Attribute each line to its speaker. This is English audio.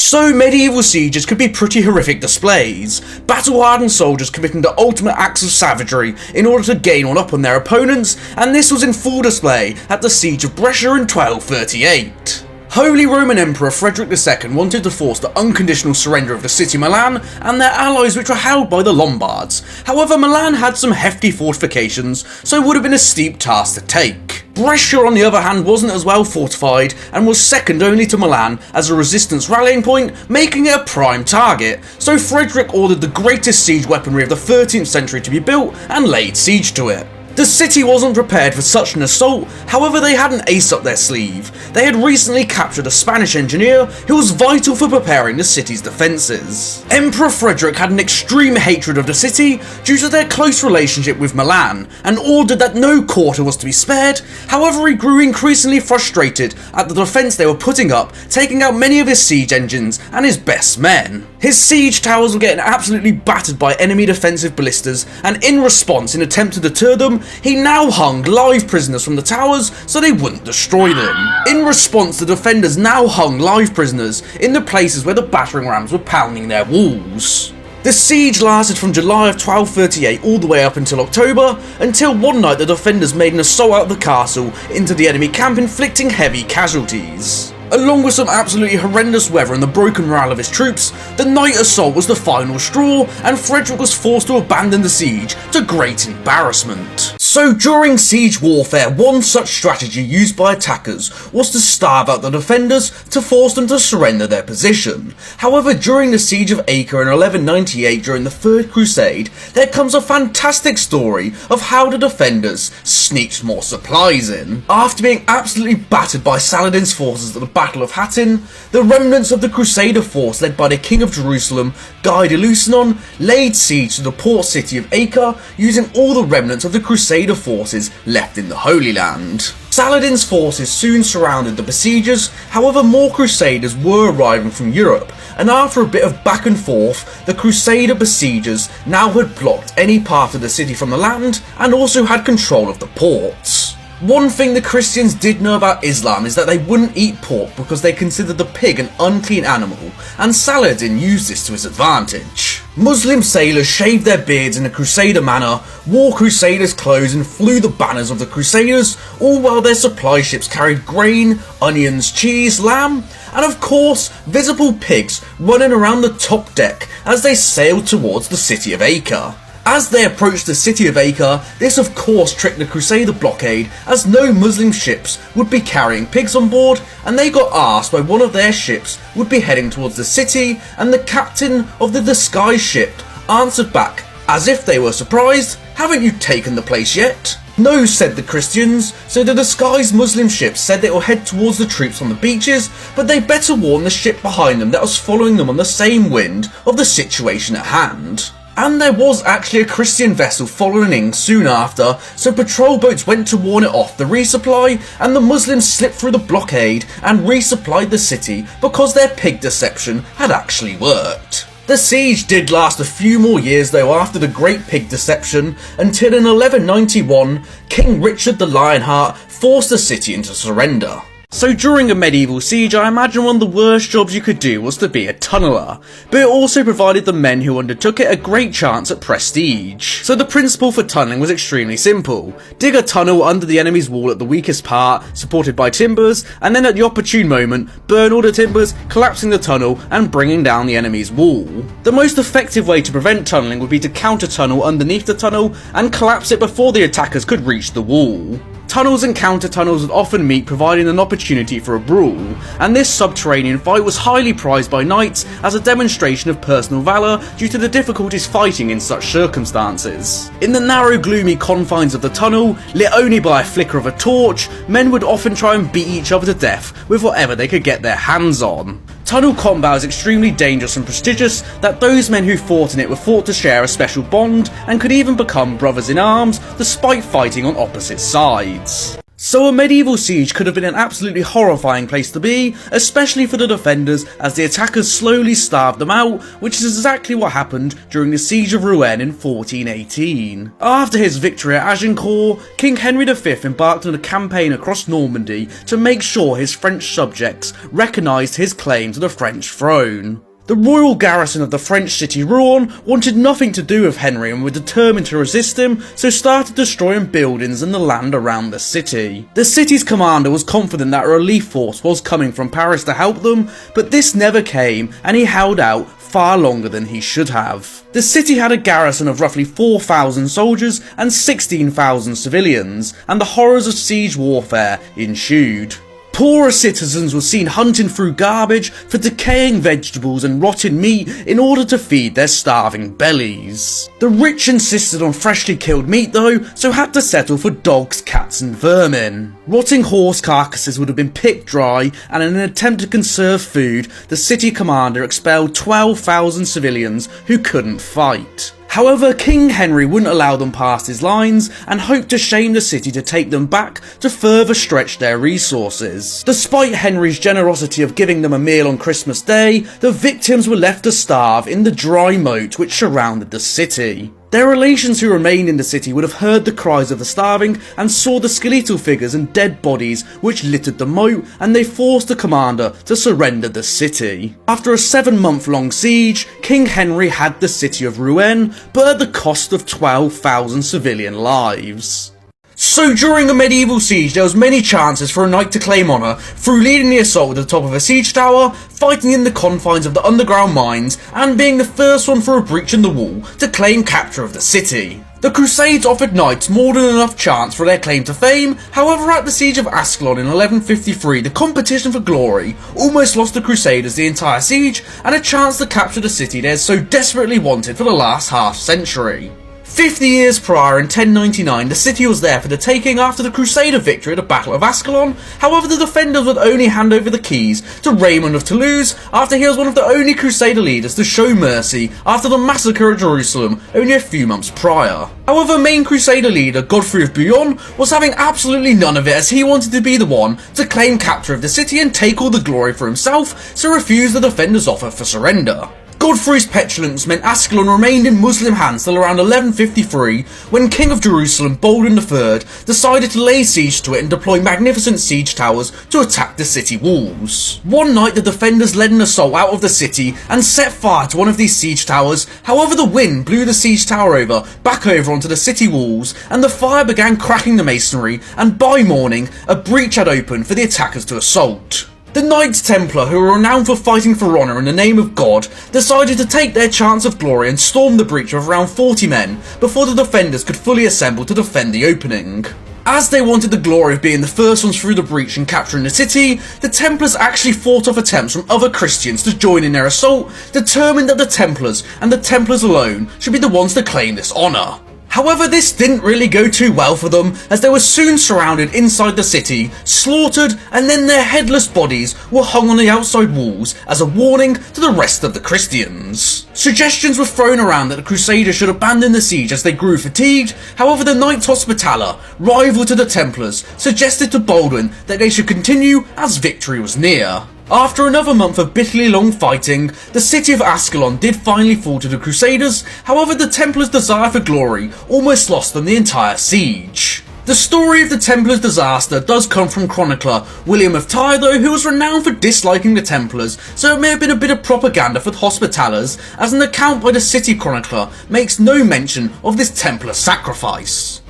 Speaker 1: So medieval sieges could be pretty horrific displays, battle-hardened soldiers committing the ultimate acts of savagery in order to gain one up on their opponents, and this was in full display at the siege of Brescia in 1238. Holy Roman Emperor Frederick II wanted to force the unconditional surrender of the city Milan and their allies, which were held by the Lombards. However, Milan had some hefty fortifications, so it would have been a steep task to take. Brescia, on the other hand, wasn't as well fortified and was second only to Milan as a resistance rallying point, making it a prime target, so Frederick ordered the greatest siege weaponry of the 13th century to be built and laid siege to it. The city wasn't prepared for such an assault, however they had an ace up their sleeve. They had recently captured a Spanish engineer who was vital for preparing the city's defences. Emperor Frederick had an extreme hatred of the city due to their close relationship with Milan, and ordered that no quarter was to be spared. However, he grew increasingly frustrated at the defence they were putting up, taking out many of his siege engines and his best men. His siege towers were getting absolutely battered by enemy defensive ballistas, and in response, in an attempt to deter them, he now hung live prisoners from the towers so they wouldn't destroy them. In response, the defenders now hung live prisoners in the places where the battering rams were pounding their walls. The siege lasted from July of 1238 all the way up until October, until one night the defenders made an assault out of the castle into the enemy camp, inflicting heavy casualties. Along with some absolutely horrendous weather and the broken morale of his troops, the night assault was the final straw, and Frederick was forced to abandon the siege to great embarrassment. So during siege warfare, one such strategy used by attackers was to starve out the defenders to force them to surrender their position. However, during the siege of Acre in 1198 during the Third Crusade, there comes a fantastic story of how the defenders sneaked more supplies in. After being absolutely battered by Saladin's forces at the Battle of Hattin, the remnants of the Crusader force led by the King of Jerusalem, Guy de Lusignan, laid siege to the port city of Acre using all the remnants of the Crusader forces left in the Holy Land. Saladin's forces soon surrounded the besiegers, however more Crusaders were arriving from Europe, and after a bit of back and forth, the Crusader besiegers now had blocked any part of the city from the land and also had control of the ports. One thing the Christians did know about Islam is that they wouldn't eat pork because they considered the pig an unclean animal, and Saladin used this to his advantage. Muslim sailors shaved their beards in a Crusader manner, wore Crusaders' clothes and flew the banners of the Crusaders, all while their supply ships carried grain, onions, cheese, lamb, and of course, visible pigs running around the top deck as they sailed towards the city of Acre. As they approached the city of Acre, this of course tricked the Crusader blockade, as no Muslim ships would be carrying pigs on board, and they got asked why one of their ships would be heading towards the city, and the captain of the disguised ship answered back, as if they were surprised, "Haven't you taken the place yet?" "No," said the Christians, so the disguised Muslim ship said they will head towards the troops on the beaches, but they better warn the ship behind them that was following them on the same wind of the situation at hand. And there was actually a Christian vessel following in soon after, so patrol boats went to warn it off the resupply, and the Muslims slipped through the blockade and resupplied the city because their pig deception had actually worked. The siege did last a few more years though after the Great Pig Deception, until in 1191, King Richard the Lionheart forced the city into surrender. So during a medieval siege, I imagine one of the worst jobs you could do was to be a tunneler, but it also provided the men who undertook it a great chance at prestige. So the principle for tunneling was extremely simple. Dig a tunnel under the enemy's wall at the weakest part, supported by timbers, and then at the opportune moment, burn all the timbers, collapsing the tunnel and bringing down the enemy's wall. The most effective way to prevent tunneling would be to counter-tunnel underneath the tunnel and collapse it before the attackers could reach the wall. Tunnels and counter-tunnels would often meet, providing an opportunity for a brawl, and this subterranean fight was highly prized by knights as a demonstration of personal valour due to the difficulties fighting in such circumstances. In the narrow, gloomy confines of the tunnel, lit only by a flicker of a torch, men would often try and beat each other to death with whatever they could get their hands on. Tunnel combat is extremely dangerous and prestigious that those men who fought in it were thought to share a special bond and could even become brothers in arms despite fighting on opposite sides. So a medieval siege could have been an absolutely horrifying place to be, especially for the defenders as the attackers slowly starved them out, which is exactly what happened during the siege of Rouen in 1418. After his victory at Agincourt, King Henry V embarked on a campaign across Normandy to make sure his French subjects recognised his claim to the French throne. The royal garrison of the French city Rouen wanted nothing to do with Henry and were determined to resist him, so started destroying buildings and the land around the city. The city's commander was confident that a relief force was coming from Paris to help them, but this never came and he held out far longer than he should have. The city had a garrison of roughly 4,000 soldiers and 16,000 civilians, and the horrors of siege warfare ensued. Poorer citizens were seen hunting through garbage for decaying vegetables and rotten meat in order to feed their starving bellies. The rich insisted on freshly killed meat though, so had to settle for dogs, cats and vermin. Rotting horse carcasses would have been picked dry, and in an attempt to conserve food, the city commander expelled 12,000 civilians who couldn't fight. However, King Henry wouldn't allow them past his lines and hoped to shame the city to take them back to further stretch their resources. Despite Henry's generosity of giving them a meal on Christmas Day, the victims were left to starve in the dry moat which surrounded the city. Their relations who remained in the city would have heard the cries of the starving and saw the skeletal figures and dead bodies which littered the moat, and they forced the commander to surrender the city. After a 7-month-long siege, King Henry had the city of Rouen, but at the cost of 12,000 civilian lives. So during a medieval siege there was many chances for a knight to claim honour through leading the assault to the top of a siege tower, fighting in the confines of the underground mines, and being the first one for a breach in the wall to claim capture of the city. The Crusades offered knights more than enough chance for their claim to fame. However, at the siege of Ascalon in 1153, the competition for glory almost lost the Crusaders the entire siege and a chance to capture the city they had so desperately wanted for the last half-century. 50 years prior, in 1099, the city was there for the taking after the Crusader victory at the Battle of Ascalon. However, the defenders would only hand over the keys to Raymond of Toulouse after he was one of the only Crusader leaders to show mercy after the massacre at Jerusalem only a few months prior. However, main Crusader leader Godfrey of Bouillon was having absolutely none of it, as he wanted to be the one to claim capture of the city and take all the glory for himself, so refused the defenders' offer for surrender. Godfrey's petulance meant Ascalon remained in Muslim hands till around 1153, when King of Jerusalem Baldwin III decided to lay siege to it and deploy magnificent siege towers to attack the city walls. One night the defenders led an assault out of the city and set fire to one of these siege towers. However, the wind blew the siege tower back over onto the city walls, and the fire began cracking the masonry, and by morning a breach had opened for the attackers to assault. The Knights Templar, who were renowned for fighting for honour in the name of God, decided to take their chance of glory and storm the breach with around 40 men before the defenders could fully assemble to defend the opening. As they wanted the glory of being the first ones through the breach and capturing the city, the Templars actually fought off attempts from other Christians to join in their assault, determined that the Templars and the Templars alone should be the ones to claim this honour. However, this didn't really go too well for them, as they were soon surrounded inside the city, slaughtered, and then their headless bodies were hung on the outside walls as a warning to the rest of the Christians. Suggestions were thrown around that the Crusaders should abandon the siege as they grew fatigued. However, the Knights Hospitaller, rival to the Templars, suggested to Baldwin that they should continue as victory was near. After another month of bitterly long fighting, the city of Ascalon did finally fall to the Crusaders. However, the Templars' desire for glory almost lost them the entire siege. The story of the Templars' disaster does come from chronicler William of Tyre though, who was renowned for disliking the Templars, so it may have been a bit of propaganda for the Hospitallers, as an account by the city chronicler makes no mention of this Templar sacrifice.